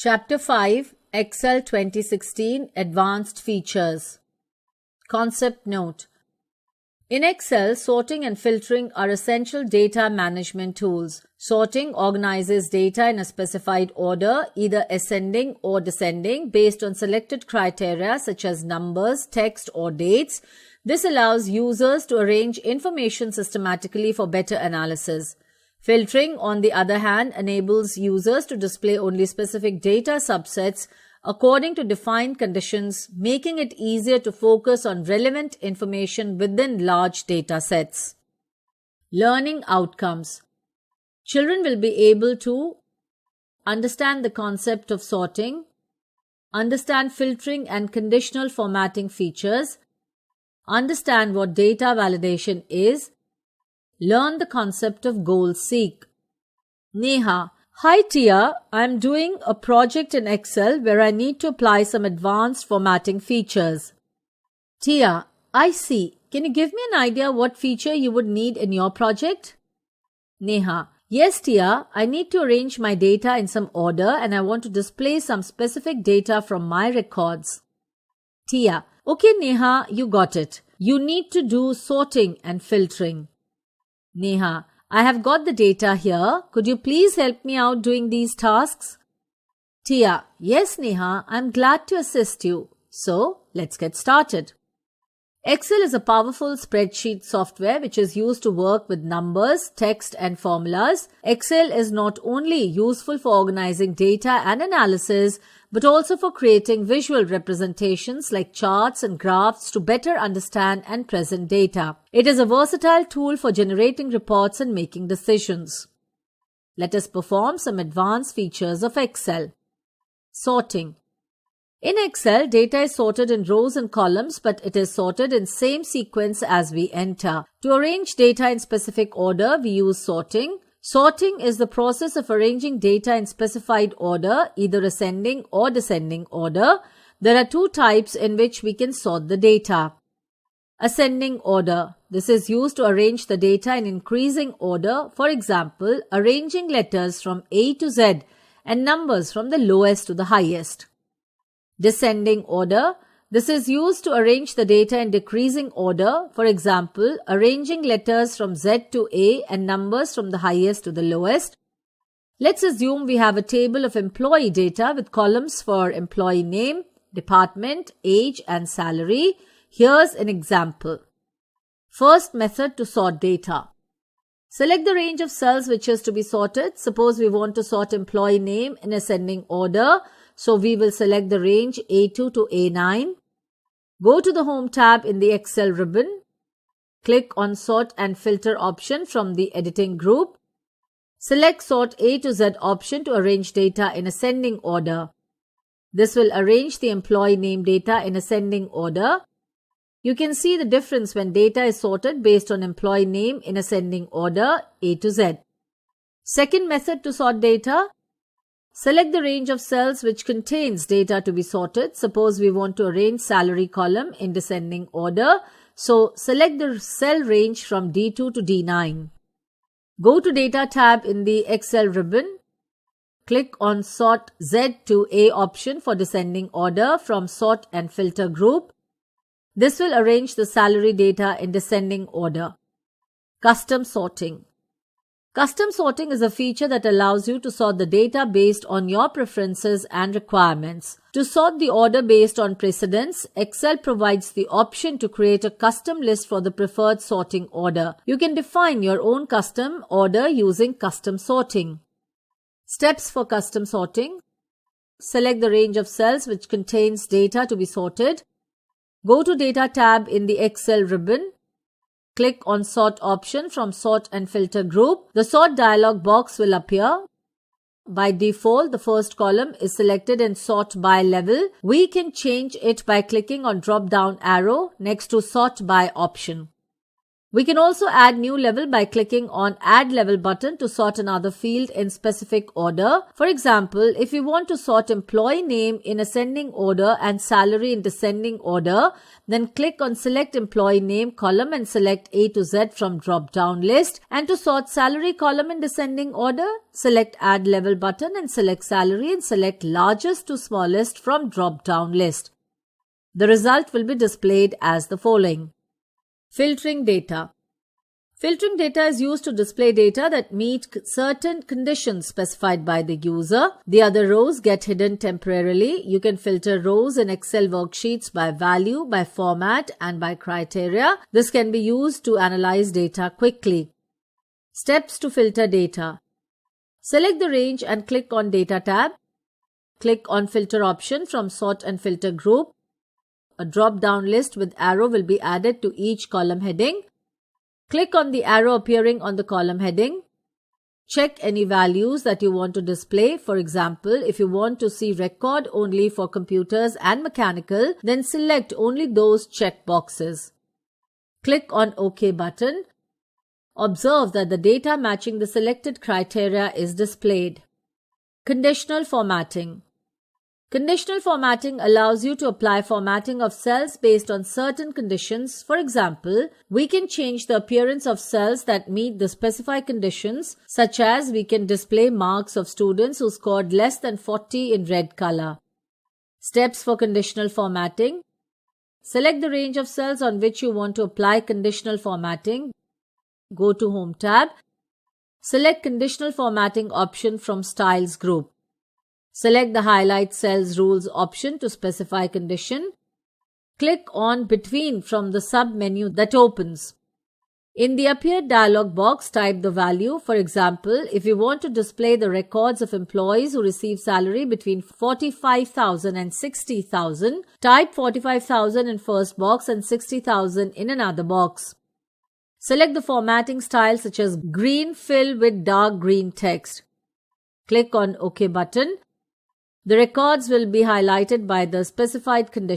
Chapter 5, Excel 2016 Advanced Features. Concept Note: in Excel, sorting and filtering are essential data management tools. Sorting organizes data in a specified order, either ascending or descending, based on selected criteria such as numbers, text, or dates. This allows users to arrange information systematically for better analysis. Filtering, on the other hand, enables users to display only specific data subsets according to defined conditions, making it easier to focus on relevant information within large data sets. Learning outcomes. Children will be able to understand the concept of sorting, understand filtering and conditional formatting features, understand what data validation is, learn the concept of goal seek. Neha: Hi Tia, I'm doing a project in Excel where I need to apply some advanced formatting features. Tia: I see. Can you give me an idea what feature you would need in your project? Neha: Yes Tia, I need to arrange my data in some order and I want to display some specific data from my records. Tia: Okay Neha, you got it. You need to do sorting and filtering. Neha: I have got the data here. Could you please help me out doing these tasks? Tia: Yes Neha, I'm glad to assist you. So, let's get started. Excel is a powerful spreadsheet software which is used to work with numbers, text, and formulas. Excel is not only useful for organizing data and analysis, but also for creating visual representations like charts and graphs to better understand and present data. It is a versatile tool for generating reports and making decisions. Let us perform some advanced features of Excel. Sorting. In Excel, data is sorted in rows and columns, but it is sorted in same sequence as we enter. To arrange data in specific order, we use sorting. Sorting is the process of arranging data in specified order, either ascending or descending order. There are two types in which we can sort the data. Ascending order. This is used to arrange the data in increasing order, for example, arranging letters from A to Z and numbers from the lowest to the highest. Descending order. This is used to arrange the data in decreasing order, for example, arranging letters from Z to A and numbers from the highest to the lowest. Let's assume we have a table of employee data with columns for employee name, department, age, and salary. Here's an example. First method to sort data. Select the range of cells which is to be sorted. Suppose we want to sort employee name in ascending order. So we will select the range A2 to A9. Go to the Home tab in the Excel ribbon. Click on Sort and Filter option from the Editing group. Select Sort A to Z option to arrange data in ascending order. This will arrange the employee name data in ascending order. You can see the difference when data is sorted based on employee name in ascending order A to Z. Second method to sort data. Select the range of cells which contains data to be sorted. Suppose we want to arrange salary column in descending order. So select the cell range from D2 to D9. Go to Data tab in the Excel ribbon. Click on Sort Z to A option for descending order from Sort and Filter group. This will arrange the salary data in descending order. Custom sorting. Custom sorting is a feature that allows you to sort the data based on your preferences and requirements. To sort the order based on precedence, Excel provides the option to create a custom list for the preferred sorting order. You can define your own custom order using custom sorting. Steps for custom sorting. Select the range of cells which contains data to be sorted. Go to Data tab in the Excel ribbon. Click on Sort option from Sort and Filter group. The Sort dialog box will appear. By default, the first column is selected in Sort by level. We can change it by clicking on drop-down arrow next to Sort by option. We can also add new level by clicking on Add Level button to sort another field in specific order. For example, if we want to sort employee name in ascending order and salary in descending order, then click on Select Employee Name column and select A to Z from drop-down list. And to sort salary column in descending order, select Add Level button and select Salary and select Largest to Smallest from drop-down list. The result will be displayed as the following. Filtering data. Filtering data is used to display data that meet certain conditions specified by the user. The other rows get hidden temporarily. You can filter rows in Excel worksheets by value, by format, and by criteria. This can be used to analyze data quickly. Steps to filter data. Select the range and click on Data tab. Click on Filter option from Sort and Filter group. A drop-down list with arrow will be added to each column heading. Click on the arrow appearing on the column heading. Check any values that you want to display. For example, if you want to see record only for computers and mechanical, then select only those check boxes. Click on OK button. Observe that the data matching the selected criteria is displayed. Conditional formatting. Conditional formatting allows you to apply formatting of cells based on certain conditions. For example, we can change the appearance of cells that meet the specified conditions, such as we can display marks of students who scored less than 40 in red color. Steps for conditional formatting. Select the range of cells on which you want to apply conditional formatting. Go to Home tab. Select Conditional Formatting option from Styles group. Select the Highlight Cells Rules option to specify condition. Click on Between from the sub-menu that opens. In the Appear dialog box, type the value. For example, if you want to display the records of employees who receive salary between 45,000 and 60,000, type 45,000 in first box and 60,000 in another box. Select the formatting style such as green fill with dark green text. Click on OK button. The records will be highlighted by the specified condition.